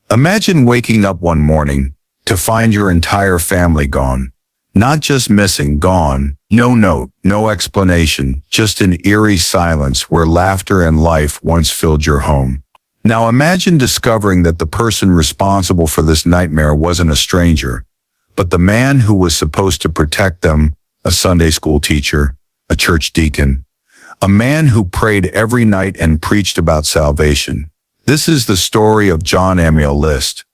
Imagine waking up one morning to find your entire family gone. Not just missing, gone. No note, no explanation, just an eerie silence where laughter and life once filled your home. Now imagine discovering that the person responsible for this nightmare wasn't a stranger, but the man who was supposed to protect them, a Sunday school teacher, a church deacon, a man who prayed every night and preached about salvation. This is the story of John Emil List,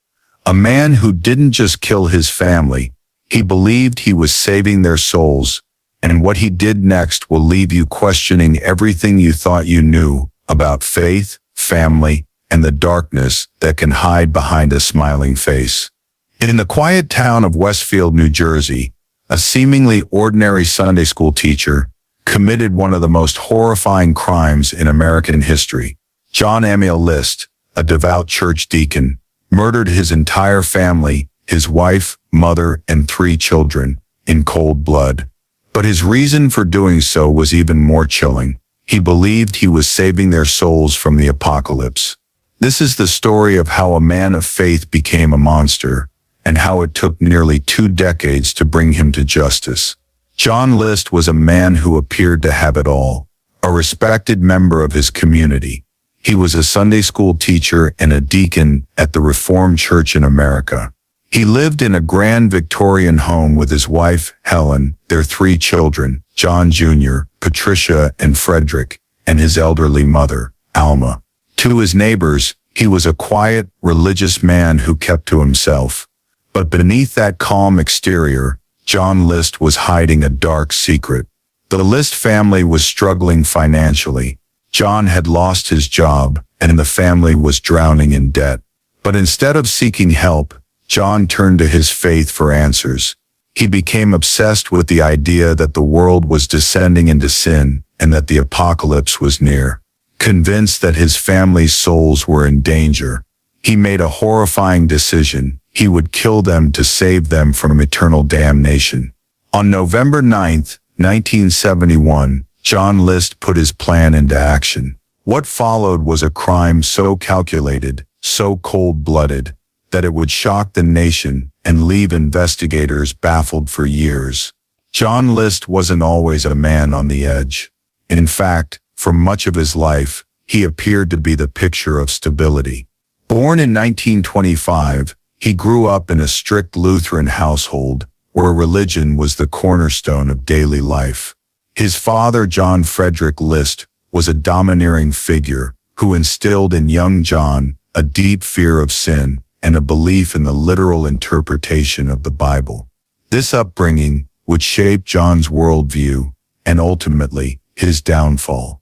a man who didn't just kill his family, he believed he was saving their souls, and what he did next will leave you questioning everything you thought you knew about faith, family, and the darkness that can hide behind a smiling face. In the quiet town of Westfield, New Jersey, a seemingly ordinary Sunday school teacher committed one of the most horrifying crimes in American history. John Emil List, a devout church deacon, murdered his entire family, his wife, mother, and 3 children, in cold blood. But his reason for doing so was even more chilling. He believed he was saving their souls from the apocalypse. This is the story of how a man of faith became a monster, and how it took nearly 2 decades to bring him to justice. John List was a man who appeared to have it all, a respected member of his community. He was a Sunday school teacher and a deacon at the Reformed Church in America. He lived in a grand Victorian home with his wife, Helen, their 3 children, John Jr., Patricia, and Frederick, and his elderly mother, Alma. To his neighbors, he was a quiet, religious man who kept to himself. But beneath that calm exterior, John List was hiding a dark secret. The List family was struggling financially. John had lost his job, and the family was drowning in debt. But instead of seeking help, John turned to his faith for answers. He became obsessed with the idea that the world was descending into sin and that the apocalypse was near. Convinced that his family's souls were in danger, he made a horrifying decision. He would kill them to save them from eternal damnation. On November 9, 1971, John List put his plan into action. What followed was a crime so calculated, so cold-blooded, that it would shock the nation and leave investigators baffled for years. John List wasn't always a man on the edge. In fact, for much of his life, he appeared to be the picture of stability. Born in 1925, he grew up in a strict Lutheran household where religion was the cornerstone of daily life. His father, John Frederick List, was a domineering figure who instilled in young John a deep fear of sin and a belief in the literal interpretation of the Bible. This upbringing would shape John's worldview and ultimately his downfall.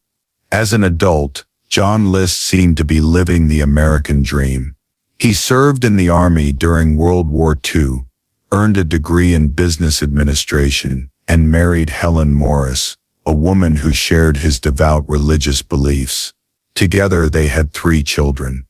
As an adult, John List seemed to be living the American dream. He served in the Army during World War II, earned a degree in business administration, and married Helen Morris, a woman who shared his devout religious beliefs. Together they had 3 children,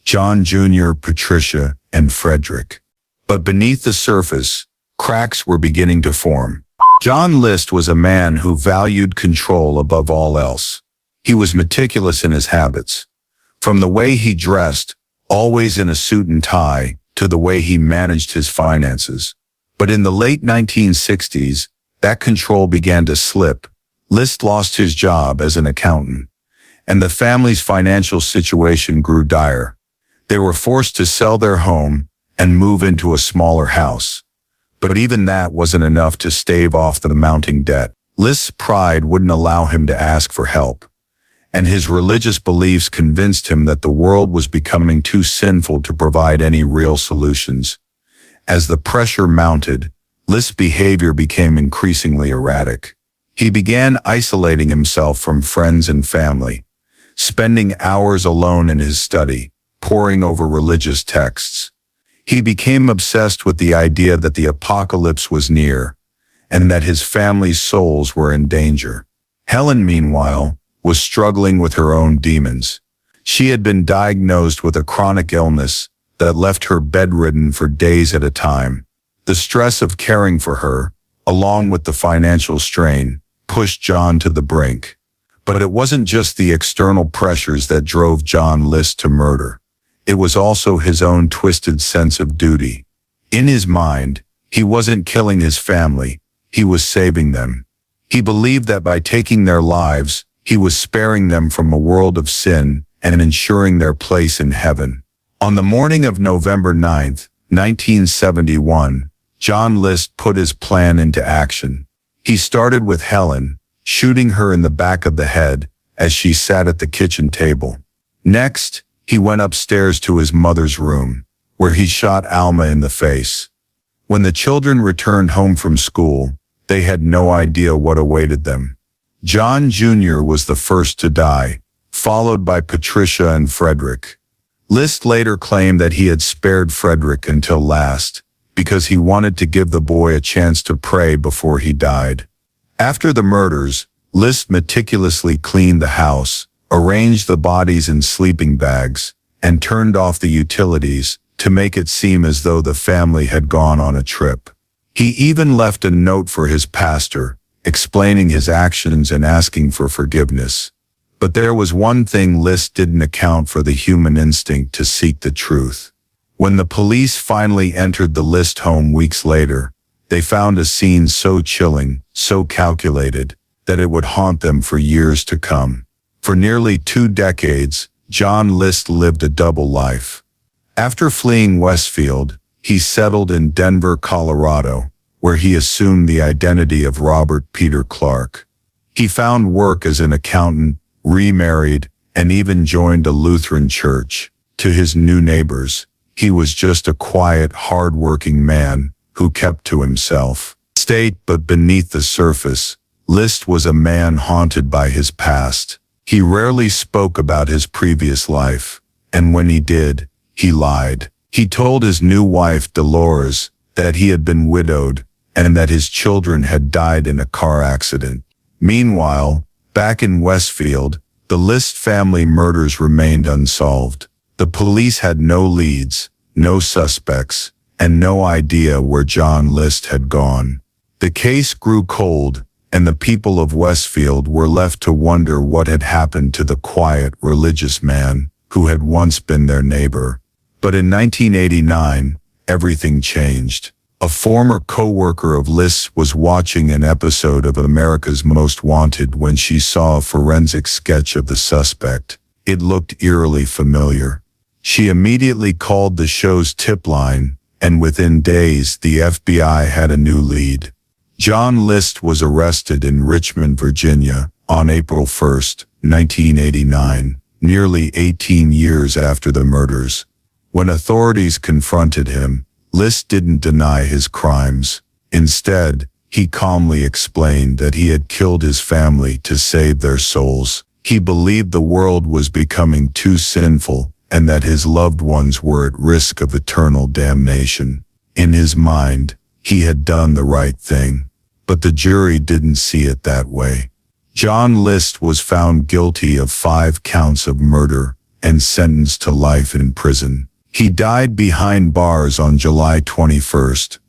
John Jr., Patricia, and Frederick. But beneath the surface, cracks were beginning to form. John List was a man who valued control above all else. He was meticulous in his habits. From the way he dressed, always in a suit and tie, to the way he managed his finances. But in the late 1960s, that control began to slip. List lost his job as an accountant, and the family's financial situation grew dire. They were forced to sell their home and move into a smaller house. But even that wasn't enough to stave off the mounting debt. List's pride wouldn't allow him to ask for help, and his religious beliefs convinced him that the world was becoming too sinful to provide any real solutions. As the pressure mounted, List's behavior became increasingly erratic. He began isolating himself from friends and family, spending hours alone in his study, poring over religious texts. He became obsessed with the idea that the apocalypse was near, and that his family's souls were in danger. Helen, meanwhile, was struggling with her own demons. She had been diagnosed with a chronic illness that left her bedridden for days at a time. The stress of caring for her, along with the financial strain, pushed John to the brink. But it wasn't just the external pressures that drove John List to murder. it was also his own twisted sense of duty. In his mind, he wasn't killing his family, he was saving them. He believed that by taking their lives, he was sparing them from a world of sin and ensuring their place in heaven. On the morning of November 9, 1971, John List put his plan into action. He started with Helen, shooting her in the back of the head as she sat at the kitchen table. Next, he went upstairs to his mother's room, where he shot Alma in the face. When the children returned home from school, they had no idea what awaited them. John Jr. was the first to die, followed by Patricia and Frederick. List later claimed that he had spared Frederick until last, because he wanted to give the boy a chance to pray before he died. After the murders, List meticulously cleaned the house, arranged the bodies in sleeping bags, and turned off the utilities to make it seem as though the family had gone on a trip. He even left a note for his pastor, explaining his actions and asking for forgiveness. But there was one thing List didn't account for: the human instinct to seek the truth. When the police finally entered the List home weeks later, they found a scene so chilling, so calculated, that it would haunt them for years to come. For nearly 2 decades, John List lived a double life. After fleeing Westfield, he settled in Denver, Colorado, where he assumed the identity of Robert Peter Clark. He found work as an accountant, remarried, and even joined a Lutheran church. To his new neighbors, he was just a quiet, hard-working man who kept to himself. But beneath the surface, List was a man haunted by his past. He rarely spoke about his previous life, and when he did, he lied. He told his new wife, Dolores, that he had been widowed and that his children had died in a car accident. Meanwhile, back in Westfield, the List family murders remained unsolved. The police had no leads, no suspects, and no idea where John List had gone. The case grew cold, and the people of Westfield were left to wonder what had happened to the quiet, religious man who had once been their neighbor. But in 1989, everything changed. A former co-worker of List's was watching an episode of America's Most Wanted when she saw a forensic sketch of the suspect. It looked eerily familiar. She immediately called the show's tip line, and within days the FBI had a new lead. John List was arrested in Richmond, Virginia, on April 1, 1989, nearly 18 years after the murders. When authorities confronted him, List didn't deny his crimes. Instead, he calmly explained that he had killed his family to save their souls. He believed the world was becoming too sinful and that his loved ones were at risk of eternal damnation. In his mind, he had done the right thing, but the jury didn't see it that way. John List was found guilty of 5 counts of murder and sentenced to life in prison. He died behind bars on July 21,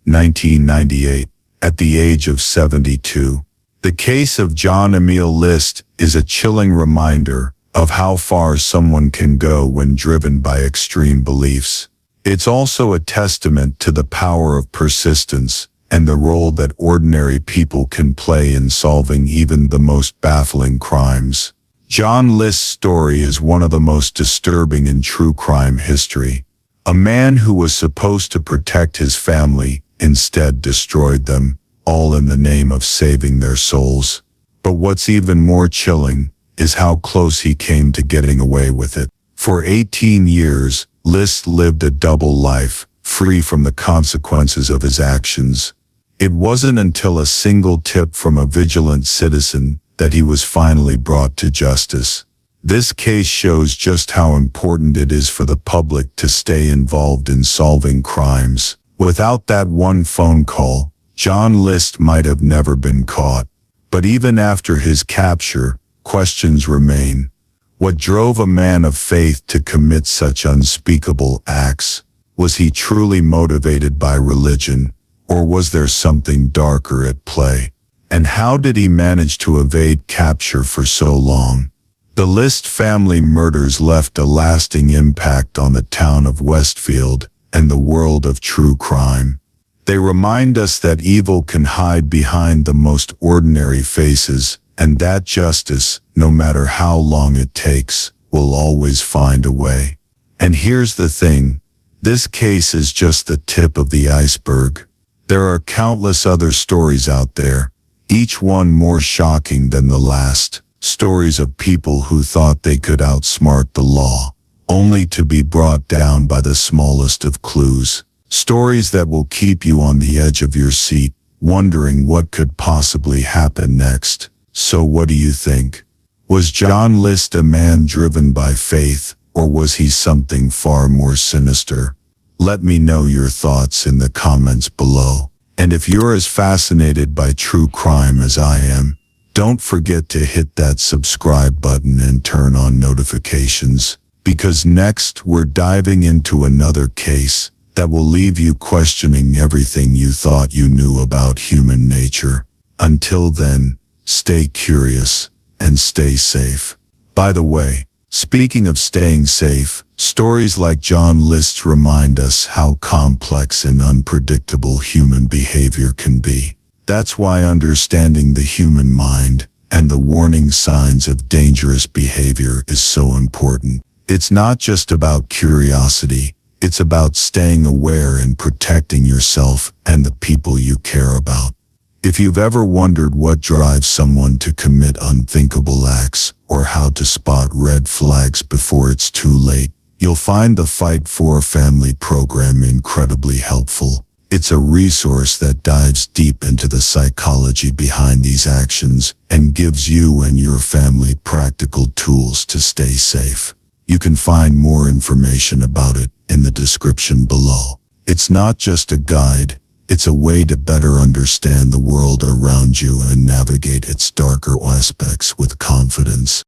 1998, at the age of 72. The case of John Emil List is a chilling reminder of how far someone can go when driven by extreme beliefs. It's also a testament to the power of persistence and the role that ordinary people can play in solving even the most baffling crimes. John List's story is one of the most disturbing in true crime history. A man who was supposed to protect his family instead destroyed them, all in the name of saving their souls. But what's even more chilling is how close he came to getting away with it. For 18 years, List lived a double life, free from the consequences of his actions. It wasn't until a single tip from a vigilant citizen that he was finally brought to justice. This case shows just how important it is for the public to stay involved in solving crimes. Without that one phone call, John List might have never been caught. But even after his capture, questions remain. What drove a man of faith to commit such unspeakable acts? Was he truly motivated by religion, or was there something darker at play? And how did he manage to evade capture for so long? The List family murders left a lasting impact on the town of Westfield and the world of true crime. They remind us that evil can hide behind the most ordinary faces, and that justice, no matter how long it takes, will always find a way. And here's the thing, this case is just the tip of the iceberg. There are countless other stories out there, each one more shocking than the last. Stories of people who thought they could outsmart the law, only to be brought down by the smallest of clues. Stories that will keep you on the edge of your seat, wondering what could possibly happen next. So what do you think? Was John List a man driven by faith, or was he something far more sinister? Let me know your thoughts in the comments below. And if you're as fascinated by true crime as I am, don't forget to hit that subscribe button and turn on notifications, because next we're diving into another case that will leave you questioning everything you thought you knew about human nature. Until then, stay curious and stay safe. By the way, speaking of staying safe, stories like John List's remind us how complex and unpredictable human behavior can be. That's why understanding the human mind and the warning signs of dangerous behavior is so important. It's not just about curiosity, it's about staying aware and protecting yourself and the people you care about. If you've ever wondered what drives someone to commit unthinkable acts, or how to spot red flags before it's too late, you'll find the Fight for Family program incredibly helpful. It's a resource that dives deep into the psychology behind these actions and gives you and your family practical tools to stay safe. You can find more information about it in the description below. It's not just a guide, it's a way to better understand the world around you and navigate its darker aspects with confidence.